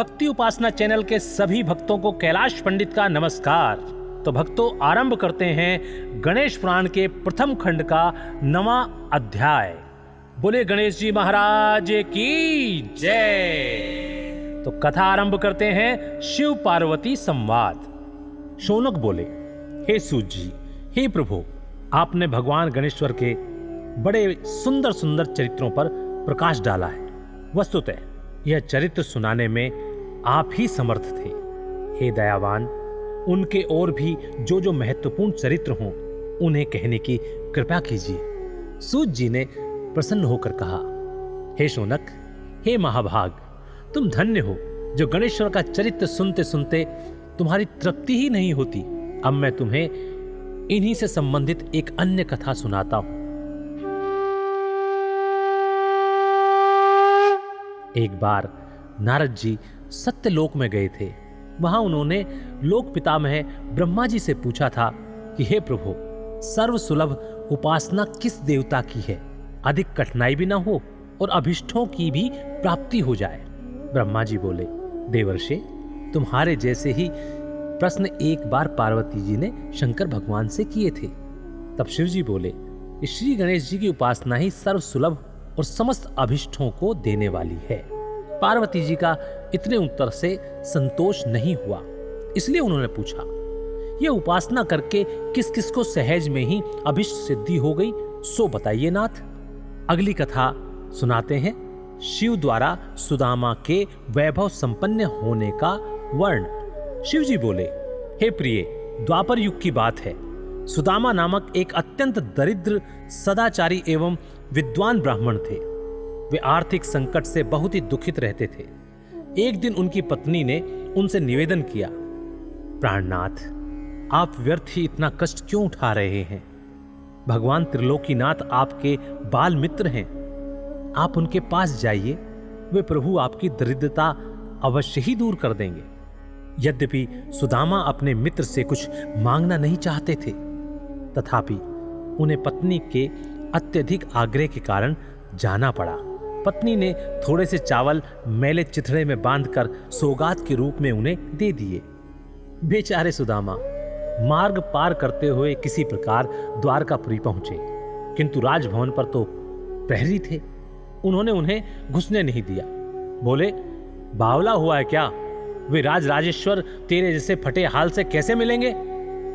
भक्ति उपासना चैनल के सभी भक्तों को कैलाश पंडित का नमस्कार। तो भक्तों, आरंभ करते हैं गणेश पुराण के प्रथम खंड का 9वां अध्याय। बोले गणेश जी महाराज की जय। तो कथा आरंभ करते हैं शिव पार्वती संवाद। शौनक बोले, हे सूत जी, हे प्रभु, आपने भगवान गणेश्वर के बड़े सुंदर सुंदर चरित्रों पर प्रकाश डाला है। वस्तुतः यह चरित्र सुनाने में आप ही समर्थ थे। हे दयावान, उनके और भी जो महत्वपूर्ण चरित्र हों उन्हें कहने की कृपा कीजिए। सूत जी ने प्रसन्न होकर कहा, हे शौनक, हे महाभाग, तुम धन्य हो जो गणेश्वर का चरित्र सुनते सुनते तुम्हारी तृप्ति ही नहीं होती। अब मैं तुम्हें इन्हीं से संबंधित एक अन्य कथा सुनाता हूं। एक बार नारद जी सत्यलोक में गए थे। वहां उन्होंने लोक पितामह ब्रह्मा जी से पूछा था कि हे प्रभु, सर्वसुलभ उपासना किस देवता की है, अधिक कठिनाई भी ना हो और अभिष्टों की भी प्राप्ति हो जाए। ब्रह्मा जी बोले, देवर्षि, तुम्हारे जैसे ही प्रश्न एक बार पार्वती जी ने शंकर भगवान से किए थे। तब शिव जी बोले, श्री गणेश जी की उपासना ही सर्वसुलभ और समस्त अभिष्टों को देने वाली है। पार्वती जी का इतने उत्तर से संतोष नहीं हुआ, इसलिए उन्होंने पूछा, यह उपासना करके किस किस को सहज में ही अभिष्ट सिद्धि हो गई, सो बताइए नाथ। अगली कथा सुनाते हैं शिव द्वारा सुदामा के वैभव संपन्न होने का वर्ण। शिव जी बोले, हे प्रिय, द्वापर युग की बात है। सुदामा नामक एक अत्यंत दरिद्र, सदाचारी एवं विद्वान ब्राह्मण थे। वे आर्थिक संकट से बहुत ही दुखित रहते थे। एक दिन उनकी पत्नी ने उनसे निवेदन किया, प्राणनाथ, आप व्यर्थ ही इतना कष्ट क्यों उठा रहे हैं? भगवान त्रिलोकीनाथ आपके बाल मित्र हैं, आप उनके पास जाइए, वे प्रभु आपकी दरिद्रता अवश्य ही दूर कर देंगे। यद्यपि सुदामा अपने मित्र से कुछ मांगना नहीं चाहते थे, तथापि उन्हें पत्नी के अत्यधिक आग्रह के कारण जाना पड़ा। पत्नी ने थोड़े से चावल मैले चिथड़े में बांधकर सौगात के रूप में उन्हें दे दिए। बेचारे सुदामा मार्ग पार करते हुए किसी प्रकार द्वारकापुरी पहुंचे, किंतु राजभवन पर तो प्रहरी थे। उन्होंने उन्हें घुसने नहीं दिया। बोले, बावला हुआ है क्या? वे राज राजेश्वर तेरे जैसे फटे हाल से कैसे मिलेंगे?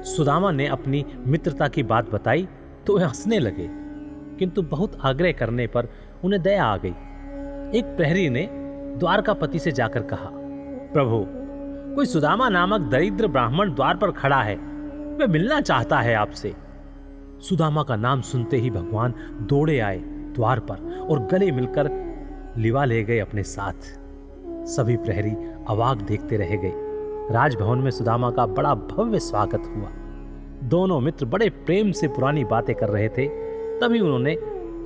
सुदामा ने अपनी मित्रता की बात बताई तो वे हंसने लगे, किंतु बहुत आग्रह करने पर उन्हें दया आ गई। एक प्रहरी ने द्वारकापति से जाकर कहा, प्रभु, कोई सुदामा नामक दरिद्र ब्राह्मण द्वार पर खड़ा है, वह मिलना चाहता है आपसे। सुदामा का नाम सुनते ही भगवान दौड़े आए द्वार पर और गले मिलकर लिवा ले गए अपने साथ। सभी प्रहरी अवाक देखते रह गए। राजभवन में सुदामा का बड़ा भव्य स्वागत हुआ। दोनों मित्र बड़े प्रेम से पुरानी बातें कर रहे थे। तभी उन्होंने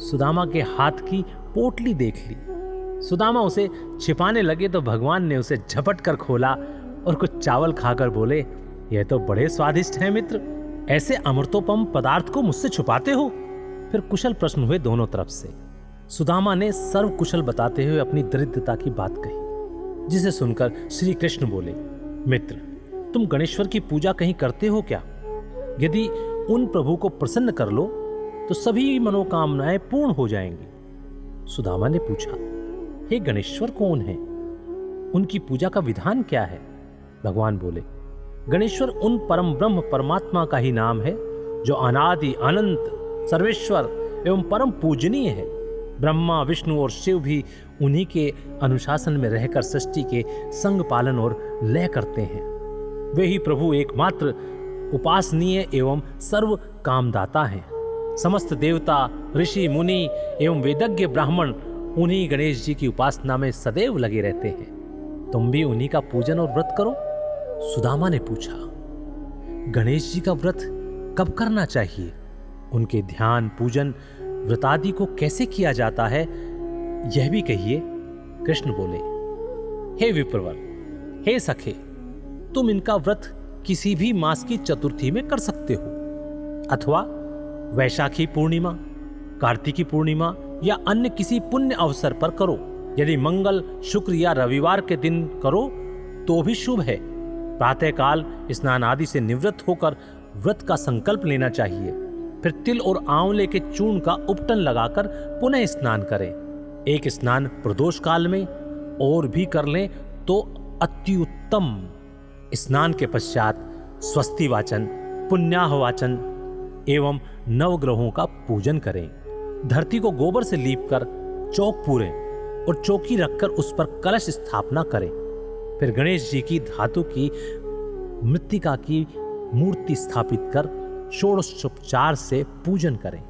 सुदामा के हाथ की पोटली देख ली। सुदामा उसे छिपाने लगे तो भगवान ने उसे झपट कर खोला और कुछ चावल खाकर बोले, यह तो बड़े स्वादिष्ट हैं मित्र, ऐसे अमृतोपम पदार्थ को मुझसे छुपाते हो? फिर कुशल प्रश्न हुए दोनों तरफ से। सुदामा ने सर्व कुशल बताते हुए अपनी दरिद्रता की बात कही, जिसे सुनकर श्री कृष्ण बोले, मित्र, तुम गणेश्वर की पूजा कहीं करते हो क्या? यदि उन प्रभु को प्रसन्न कर लो तो सभी मनोकामनाएं पूर्ण हो जाएंगी। सुदामा ने पूछा, हे गणेश्वर कौन है? उनकी पूजा का विधान क्या है? भगवान बोले, गणेश्वर उन परम ब्रह्म परमात्मा का ही नाम है जो अनादि अनंत सर्वेश्वर एवं परम पूजनीय है। ब्रह्मा, विष्णु और शिव भी उन्हीं के अनुशासन में रहकर सृष्टि के संग पालन और लय करते हैं। वे ही प्रभु एकमात्र उपासनीय एवं सर्व कामदाता हैं। समस्त देवता, ऋषि, मुनि एवं वेदज्ञ ब्राह्मण उन्हीं गणेश जी की उपासना में सदैव लगे रहते हैं। तुम भी उन्हीं का पूजन और व्रत करो। सुदामा ने पूछा, गणेश जी का व्रत कब करना चाहिए? उनके ध्यान, पूजन, व्रतादि को कैसे किया जाता है, यह भी कहिए। कृष्ण बोले, हे विप्रवर, हे सखे, तुम इनका व्रत किसी भी मास की चतुर्थी में कर सकते हो, अथवा वैशाखी पूर्णिमा, कार्तिकी पूर्णिमा या अन्य किसी पुण्य अवसर पर करो। यदि मंगल, शुक्र या रविवार के दिन करो तो भी शुभ है। प्रातःकाल स्नान आदि से निवृत्त होकर व्रत का संकल्प लेना चाहिए। फिर तिल और आंवले के चूर्ण का उपटन लगाकर पुनः स्नान करें। एक स्नान प्रदोष काल में और भी कर लें तो अति उत्तम। स्नान के पश्चात स्वस्ति वाचन, पुण्याह वाचन एवं नवग्रहों का पूजन करें। धरती को गोबर से लीपकर चौक पूरें और चौकी रखकर उस पर कलश स्थापना करें। फिर गणेश जी की धातु की मृत्तिका की मूर्ति स्थापित कर षोडशोपचार से पूजन करें।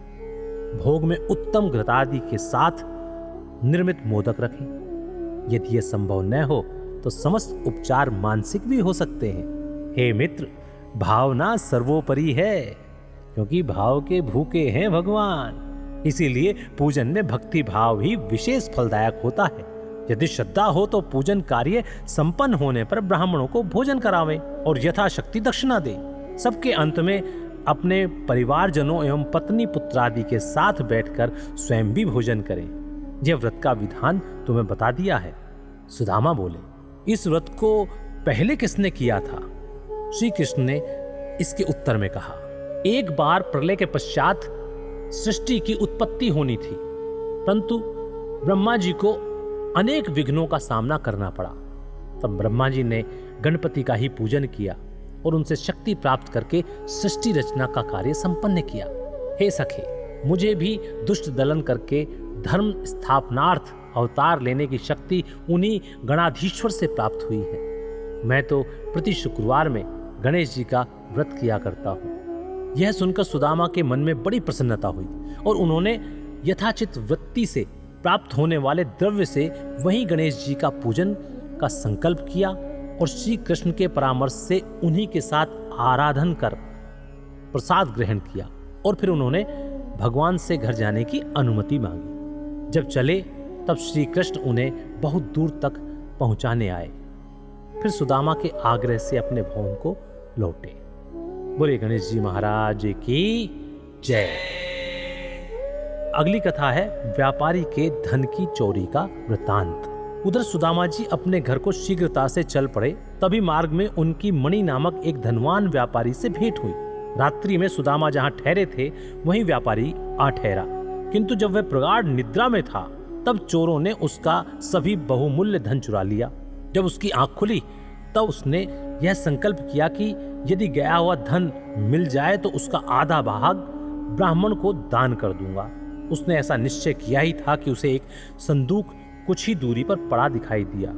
भोग में उत्तम घृतादि के साथ निर्मित मोदक रखें। यदि यह संभव न हो तो समस्त उपचार मानसिक भी हो सकते हैं। हे मित्र, भावना सर्वोपरि है, क्योंकि भाव के भूखे हैं भगवान। इसीलिए पूजन में भक्ति भाव ही विशेष फलदायक होता है। यदि श्रद्धा हो तो पूजन कार्य संपन्न होने पर ब्राह्मणों को भोजन करावें और यथाशक्ति दक्षिणा दें। सबके अंत में अपने परिवारजनों एवं पत्नी पुत्रादि के साथ बैठकर स्वयं भी भोजन करें। यह व्रत का विधान तुम्हें बता दिया है। सुदामा बोले, इस व्रत को पहले किसने किया था? श्री कृष्ण ने इसके उत्तर में कहा, एक बार प्रलय के पश्चात सृष्टि की उत्पत्ति होनी थी, परंतु ब्रह्मा जी को अनेक विघ्नों का सामना करना पड़ा। तब ब्रह्मा जी ने गणपति का ही पूजन किया और उनसे शक्ति प्राप्त करके सृष्टि रचना का कार्य संपन्न किया। हे सखे, मुझे भी दुष्ट दलन करके धर्म स्थापनार्थ अवतार लेने की शक्ति उन्हीं गणाधीश्वर से प्राप्त हुई है। मैं तो प्रति शुक्रवार में गणेश जी का व्रत किया करता हूँ। यह सुनकर सुदामा के मन में बड़ी प्रसन्नता हुई और उन्होंने यथाचित वृत्ति से प्राप्त होने वाले द्रव्य से वहीं गणेश जी का पूजन का संकल्प किया और श्री कृष्ण के परामर्श से उन्हीं के साथ आराधन कर प्रसाद ग्रहण किया और फिर उन्होंने भगवान से घर जाने की अनुमति मांगी। जब चले तब श्री कृष्ण उन्हें बहुत दूर तक पहुंचाने आए। फिर सुदामा के आग्रह से अपने भवन को लौटे। बोले गणेश जी महाराज की जय। अगली कथा है व्यापारी के धन की चोरी का वृतांत। उधर सुदामा जी अपने घर को शीघ्रता से चल पड़े। तभी मार्ग में उनकी मणि नामक एक धनवान व्यापारी से भेंट हुई। रात्रि में सुदामा जहां ठहरे थे वहीं व्यापारी आ ठहरा, किंतु जब वह प्रगाढ़ निद्रा में था तब चोरों ने उसका सभी बहुमूल्य धन चुरा लिया। जब उसकी आंख खुली तब उसने यह संकल्प किया कि यदि गया हुआ धन मिल जाए तो उसका आधा भाग ब्राह्मण को दान कर दूंगा। उसने ऐसा निश्चय किया ही था कि उसे एक संदूक कुछ ही दूरी पर पड़ा दिखाई दिया।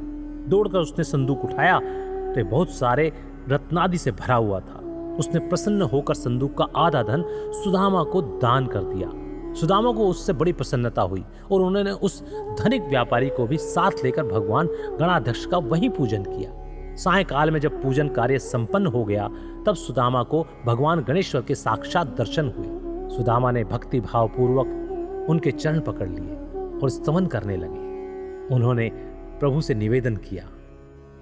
दौड़कर उसने संदूक उठाया तो बहुत सारे रत्नादि से भरा हुआ था। उसने प्रसन्न होकर संदूक का आधा धन सुदामा को दान कर दिया। सुदामा को उससे बड़ी प्रसन्नता हुई और उन्होंने उस धनिक व्यापारी को भी साथ लेकर भगवान गणाध्यक्ष का वहीं पूजन किया। सायंकाल में जब पूजन कार्य संपन्न हो गया तब सुदामा को भगवान गणेश्वर के साक्षात दर्शन हुए। सुदामा ने भक्ति भाव पूर्वक उनके चरण पकड़ लिए और स्तवन करने लगे। उन्होंने प्रभु से निवेदन किया,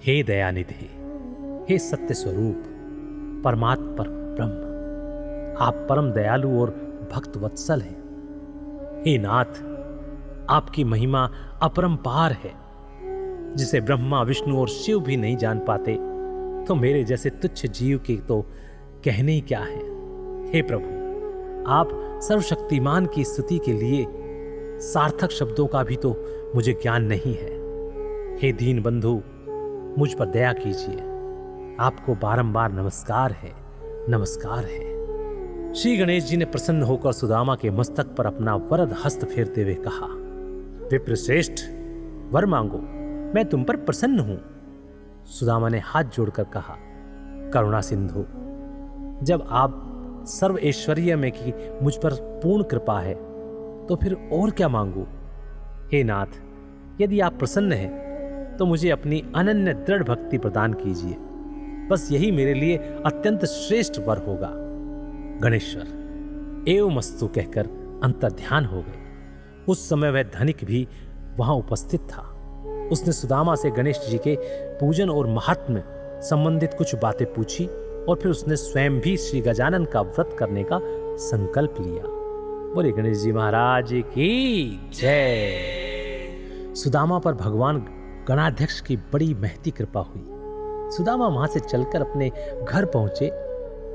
हे दयानिधि, हे सत्य स्वरूप, परमात्मा ब्रह्म, आप परम दयालु और भक्त वत्सल हैं। हे नाथ, आपकी महिमा अपरंपार है, जिसे ब्रह्मा विष्णु और शिव भी नहीं जान पाते, तो मेरे जैसे तुच्छ जीव के तो कहने ही क्या है। हे प्रभु, आप सर्वशक्तिमान की स्तुति के लिए सार्थक शब्दों का भी तो मुझे ज्ञान नहीं है। हे दीन बंधु, मुझ पर दया कीजिए। आपको बारंबार नमस्कार है, नमस्कार है। श्री गणेश जी ने प्रसन्न होकर सुदामा के मस्तक पर अपना वरद हस्त फेरते हुए कहा, विप्रश्रेष्ठ, वर मांगो, मैं तुम पर प्रसन्न हूं। सुदामा ने हाथ जोड़कर कहा, करुणा सिंधु, जब आप सर्व ऐश्वर्य में की मुझ पर पूर्ण कृपा है तो फिर और क्या मांगू। हे नाथ, यदि आप प्रसन्न हैं तो मुझे अपनी अनन्य दृढ़ भक्ति प्रदान कीजिए। बस यही मेरे लिए अत्यंत श्रेष्ठ वर होगा। गणेश्वर एवमस्तु कहकर अंतर्ध्यान हो गए। उस समय वह धनिक भी वहां उपस्थित था। उसने सुदामा से गणेश जी के पूजन और महात्म्य संबंधित कुछ बातें पूछी और फिर उसने स्वयं भी श्री गजानन का व्रत करने का संकल्प लिया। बोले गणेश जी महाराज की जय। सुदामा पर भगवान गणाध्यक्ष की बड़ी महती कृपा हुई। सुदामा वहां से चलकर अपने घर पहुंचे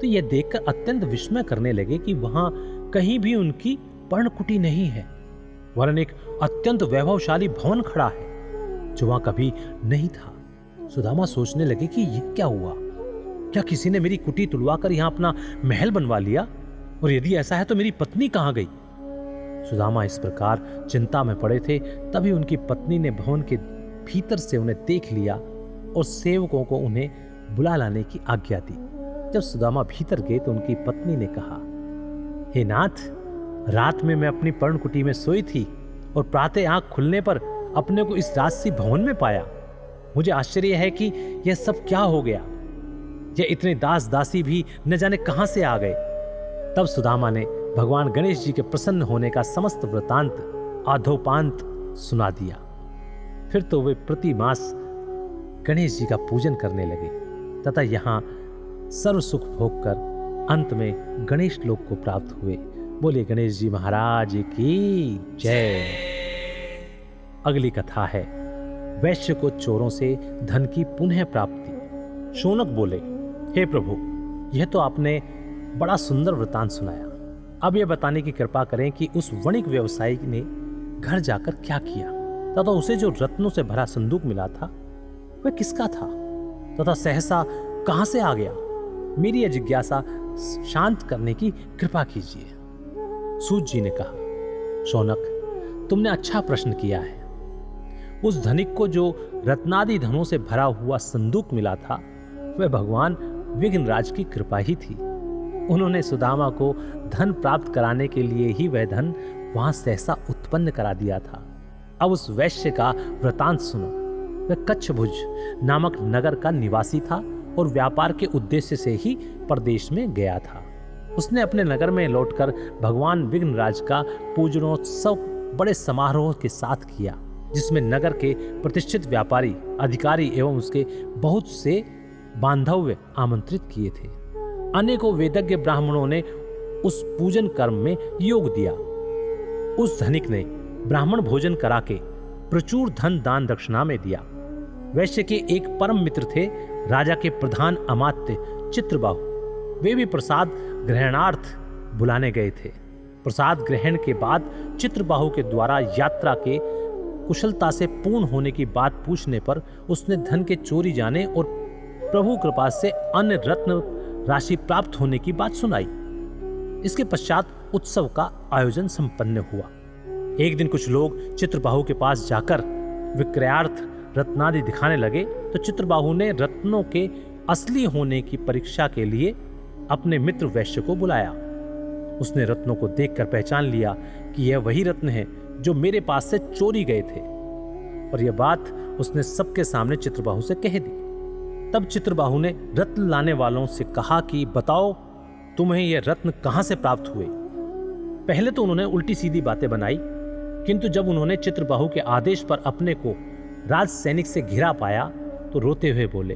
तो यह देखकर अत्यंत विस्मय करने लगे कि वहां कहीं भी उनकी पर्णकुटी नहीं है, वरन एक अत्यंत वैभवशाली भवन खड़ा है जो वहां कभी नहीं था। सुदामा सोचने लगे कि यह क्या हुआ, क्या किसी ने मेरी कुटी तुड़वाकर यहां अपना महल बनवा लिया, और यदि ऐसा है तो मेरी पत्नी कहां गई। सुदामा इस प्रकार चिंता में पड़े थे, तभी उनकी पत्नी ने भवन के भीतर से उन्हें देख लिया और सेवकों को उन्हें बुला लाने की आज्ञा दी। जब सुदामा भीतर गए तो उनकी पत्नी ने कहा, हे नाथ, रात में मैं अपनी पर्णकुटी में सोई थी और प्रातः आंख खुलने पर अपने को इस राजसी भवन में पाया। मुझे आश्चर्य है कि यह सब क्या हो गया। यह इतने दास दासी भी न जाने कहां से आ गए। तब सुदामा ने भगवान गणेश जी के प्रसन्न होने का समस्त वृतांत आधोपांत सुना दिया। फिर तो वे प्रति मास गणेश जी का पूजन करने लगे तथा यहाँ सर्व सुख भोग कर अंत में गणेश लोक को प्राप्त हुए। बोले गणेश जी महाराज की जय। अगली कथा है वैश्य को चोरों से धन की पुनः प्राप्ति। शौनक बोले, हे प्रभु, यह तो आपने बड़ा सुंदर वृतांत सुनाया। अब यह बताने की कृपा करें कि उस वणिक व्यवसायी ने घर जाकर क्या किया तथा उसे जो रत्नों से भरा संदूक मिला था वह किसका था तथा सहसा कहां से आ गया। मेरी यह जिज्ञासा शांत करने की कृपा कीजिए। सूत जी ने कहा, शौनक, तुमने अच्छा प्रश्न किया है। उस धनिक को जो रत्नादि धनों से भरा हुआ संदूक मिला था वह भगवान विघ्नराज की कृपा ही थी। उन्होंने सुदामा को धन प्राप्त कराने के लिए ही वह धन वहां सहसा उत्पन्न करा दिया था। अब उस वैश्य का वृतांत सुनो। वह कच्छभुज नामक नगर का निवासी था और व्यापार के उद्देश्य से ही प्रदेश में गया था। उसने अपने नगर में लौटकर भगवान विघ्नराज का पूजनोत्सव बड़े समारोह के साथ किया, जिसमें नगर के प्रतिष्ठित व्यापारी, अधिकारी एवं उसके बहुत से बांधव्य आमंत्रित किए थे। अनेकों वेदज्ञ ब्राह्मणों ने उस पूजन कर्म में योग दिया। उस धनिक ने ब्राह्मण भोजन करा के प्रचुर धन दान दक्षिणा में दिया। वैश्य के एक परम मित्र थे राजा के प्रधान अमात्य चित्रबाहु। वे भी प्रसाद ग्रहणार्थ बुलाने गए थे। प्रसाद ग्रहण के बाद चित्रबाहु के द्वारा यात्रा के कुशलता से पूर्ण होने की बात पूछने पर उसने धन के चोरी जाने और प्रभु कृपा से अन्य रत्न राशि प्राप्त होने की बात सुनाई। इसके पश्चात उत्सव का आयोजन संपन्न हुआ। एक दिन कुछ लोग चित्रबाहु के पास जाकर विक्रयार्थ रत्नादि दिखाने लगे तो चित्रबाहु ने रत्नों के असली होने की परीक्षा के लिए अपने मित्र वैश्य को बुलाया। उसने रत्नों को देखकर पहचान लिया कि यह वही रत्न है जो मेरे पास से चोरी गए थे, और यह बात उसने सबके सामने चित्रबाहु से कह दी। तब चित्रबाहु ने रत्न लाने वालों से कहा कि बताओ, तुम्हें यह रत्न कहां से प्राप्त हुए। पहले तो उन्होंने उल्टी सीधी बातें बनाई, किंतु जब उन्होंने चित्रबाहु के आदेश पर अपने को राज सैनिक से घिरा पाया तो रोते हुए बोले,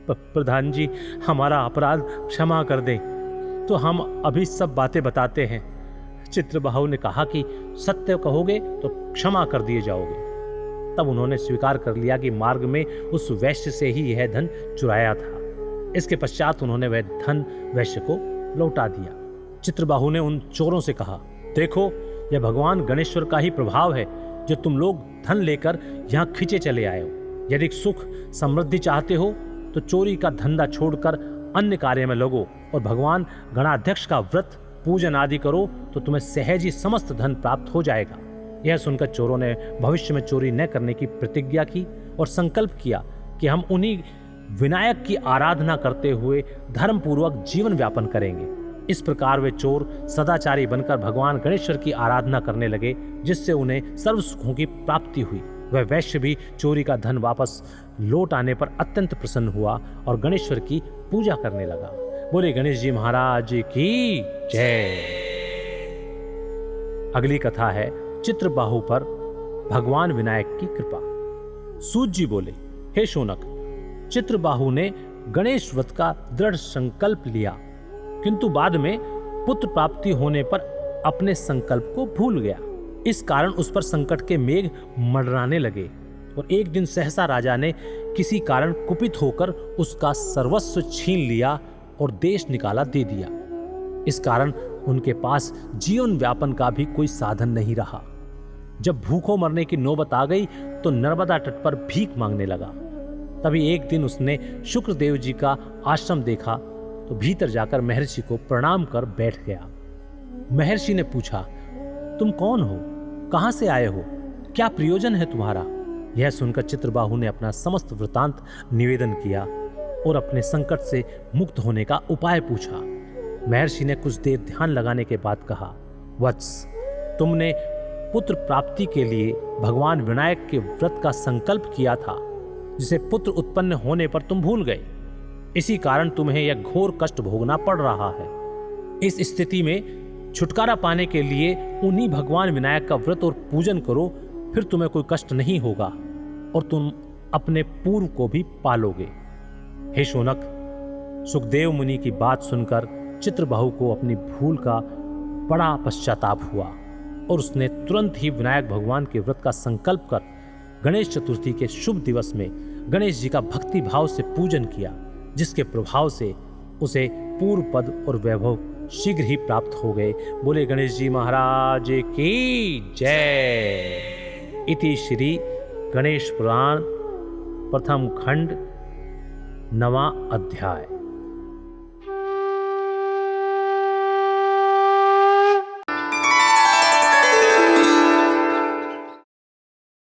प्रधान जी, हमारा अपराध क्षमा कर दें, तो हम अभी सब बातें बताते हैं। चित्रबाहु ने कहा कि सत्य कहोगे तो क्षमा कर दिए जाओगे। तब उन्होंने स्वीकार कर लिया कि मार्ग में उस वैश्य से ही यह धन चुराया था। इसके पश्चात उन्होंने वह धन वैश्य को लौटा दिया। चित्रबाहु ने उन चोरों से कहा, देखो, यह भगवान गणेश्वर का ही प्रभाव है जो तुम लोग धन लेकर यहाँ खींचे चले आए हो। यदि सुख समृद्धि चाहते हो तो चोरी का धंधा छोड़कर अन्य कार्य में लगो और भगवान गणाध्यक्ष का व्रत पूजन आदि करो तो तुम्हें सहज ही समस्त धन प्राप्त हो जाएगा। यह सुनकर चोरों ने भविष्य में चोरी न करने की प्रतिज्ञा की और संकल्प किया कि हम उन्हीं विनायक की आराधना करते हुए धर्म पूर्वक जीवन व्यापन करेंगे। इस प्रकार वे चोर सदाचारी बनकर भगवान गणेश्वर की आराधना करने लगे, जिससे उन्हें सर्व सुखों की प्राप्ति हुई। वह वैश्य भी चोरी का धन वापस लौट आने पर अत्यंत प्रसन्न हुआ और गणेश्वर की पूजा करने लगा। बोले गणेश जी महाराज की जय। अगली कथा है चित्रबाहु पर भगवान विनायक की कृपा। सूत जी बोले, हे शौनक, चित्रबाहु ने गणेश व्रत का दृढ़ संकल्प लिया, किंतु बाद में पुत्र प्राप्ति होने पर अपने संकल्प को भूल गया। इस कारण उस पर संकट के मेघ मंडराने लगे और एक दिन सहसा राजा ने किसी कारण कुपित होकर उसका सर्वस्व छीन लिया और देश निकाला दे दिया। इस कारण उनके पास जीवन व्यापन का भी कोई साधन नहीं रहा। जब भूखों मरने की नौबत आ गई तो नर्मदा तट पर भीख मांगने लगा। तभी एक दिन उसने शुक्रदेव जी का आश्रम देखा तो भीतर जाकर महर्षि को प्रणाम कर बैठ गया। महर्षि ने पूछा, तुम कौन हो, कहां से आए हो, क्या प्रयोजन है तुम्हारा? यह सुनकर चित्रबाहु ने अपना समस्त वृतांत निवेदन किया और अपने संकट से मुक्त होने का उपाय पूछा। महर्षि ने कुछ देर ध्यान लगाने के बाद कहा, वत्स, तुमने पुत्र प्राप्ति के लिए भगवान विनायक के व्रत का संकल्प किया था, जिसे पुत्र उत्पन्न होने पर तुम भूल गए। इसी कारण तुम्हें यह घोर कष्ट भोगना पड़ रहा है। इस स्थिति में छुटकारा पाने के लिए उन्हीं भगवान विनायक का व्रत और पूजन करो, फिर तुम्हें कोई कष्ट नहीं होगा और तुम अपने पूर्व को भी पालोगे। हे शौनक, सुखदेव मुनि की बात सुनकर चित्रबाहु को अपनी भूल का बड़ा पश्चाताप हुआ और उसने तुरंत ही विनायक भगवान के व्रत का संकल्प कर गणेश चतुर्थी के शुभ दिवस में गणेश जी का भक्ति भाव से पूजन किया, जिसके प्रभाव से उसे पूर्व पद और वैभव शीघ्र ही प्राप्त हो गए। बोले गणेश जी महाराज की जय। इति श्री गणेश पुराण प्रथम खंड 9वां अध्याय।